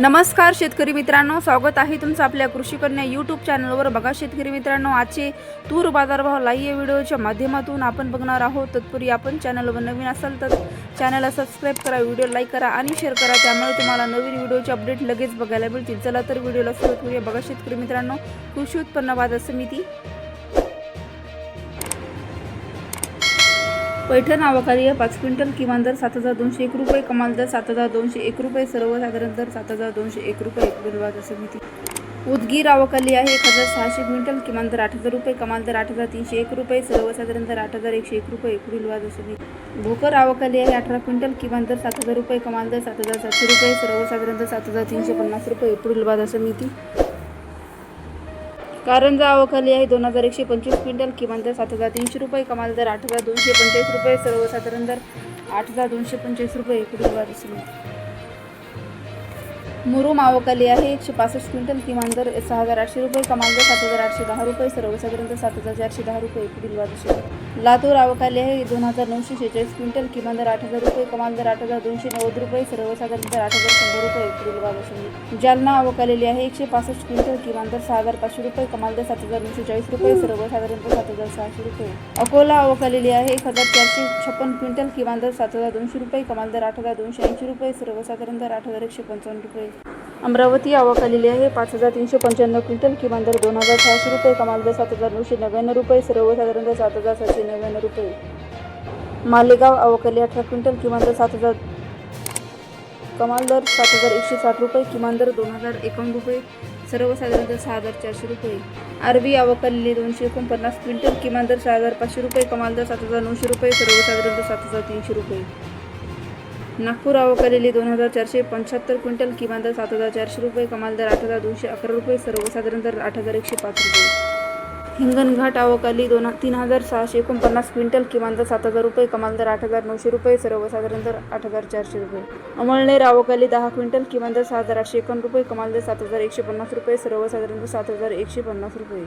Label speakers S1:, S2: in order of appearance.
S1: नमस्कार शेतकरी मित्रांनो, स्वागत आहे तुमचं आपल्या कृषी कन्या यूट्यूब चॅनलवर। बघा शेतकरी मित्रांनो, आजचे तूर बाजारभाव लाईव्ह व्हिडिओच्या माध्यमातून आपण बघणार आहोत। तत्पूर्वी आपण चॅनलवर नवीन असाल तर चॅनलला सबस्क्राईब करा, व्हिडिओ लाईक करा आणि शेअर करा, त्यामुळे तुम्हाला नवीन व्हिडिओचे अपडेट लगेच बघायला मिळतील। चला तर व्हिडिओला सुरुवात करूया। बघा शेतकरी मित्रांनो, कृषी उत्पन्न बाजार समिती पैठण आवकाली 5 क्विंटल, किमान दर 7201 रुपये, कमाल दर 7201 रुपये, सर्वसाधारण दर 7201 रुपये। पुढील बाजार समिती उदगीर आवकाली आहे 1600 क्विंटल, किमान दर 8000 रुपये, कमाल दर 8301 रुपये, सर्वसाधारण दर 8101 रुपये। पुढील बाजार समिती भोकर आवकाली आहे 18 क्विंटल, किमान दर 7000 रुपये, कमाल दर 7700 रुपये, सर्वसाधारण दर 7350 रुपये। पुढील बाजार समिती कारंजा आवकाली आहे 2125 क्विंटल, किमान दर 7300 रुपये, कमाल दर 8245 रुपये, सर्वसाधारण दर 8225 रुपये। पुढील बाजार समिती मुरुम आवकाली आहे 165 क्विंटल, किमान दर 6800 रुपये, कमाल दर 7810 रुपये, सर्वसाधारण दर 7410 रुपये। पुढील बाजार समिती लातूर आवकाली आहे 2946 क्विंटल, किमान दर 8000 रुपये, कमाल दर 8290 रुपये, सर्वसाधारण दर 8100 रुपये। पुढील बाजार समिती जालना आवकालेली आहे 165 क्विंटल, किमान दर 6500 रुपये, कमाल दर 7940 रुपये, सर्वसाधारण दर 7600 रुपये। अकोला आवकालेली आहे 1456 क्विंटल, किमान दर 7200 रुपये, कमाल दर 8280 रुपये, सर्वसाधारण दर 8155 रुपये। अमरावती आवकालेली आहे 5395 क्विंटल, किमान दर 2600 रुपये, कमाल दर 7999 रुपये, सर्वसाधारण दर 7799 रुपये। मालेगाव आवकाली 18 क्विंटल, किमान दर 7000, कमाल दर 7160 रुपये, किमान दर 2051 रुपये, सर्वसाधारण दर 6400 रुपये। आरबी आवकालेली 249 क्विंटल, किमान दर 6500 रुपये, कमाल दर 7900 रुपये, सर्वसाधारण दर 7300 रुपये। नागपूर आवकालेली 2475 क्विंटल, किमान दर 7400 रुपये, कमाल दर 8211 रुपये, सर्वसाधारण दर 8105 रुपये। हिंगणघाट आवकाली 3649 क्विंटल, किमान दर 7000 रुपये, कमाल दर 8900 रुपये, सर्वसाधारण दर 8400 रुपये। अमळनेर आवकाली 10 क्विंटल, किमान दर 6851 रुपये, कमाल दर 7150 रुपये, सर्वसाधारण दर 7150 रुपये।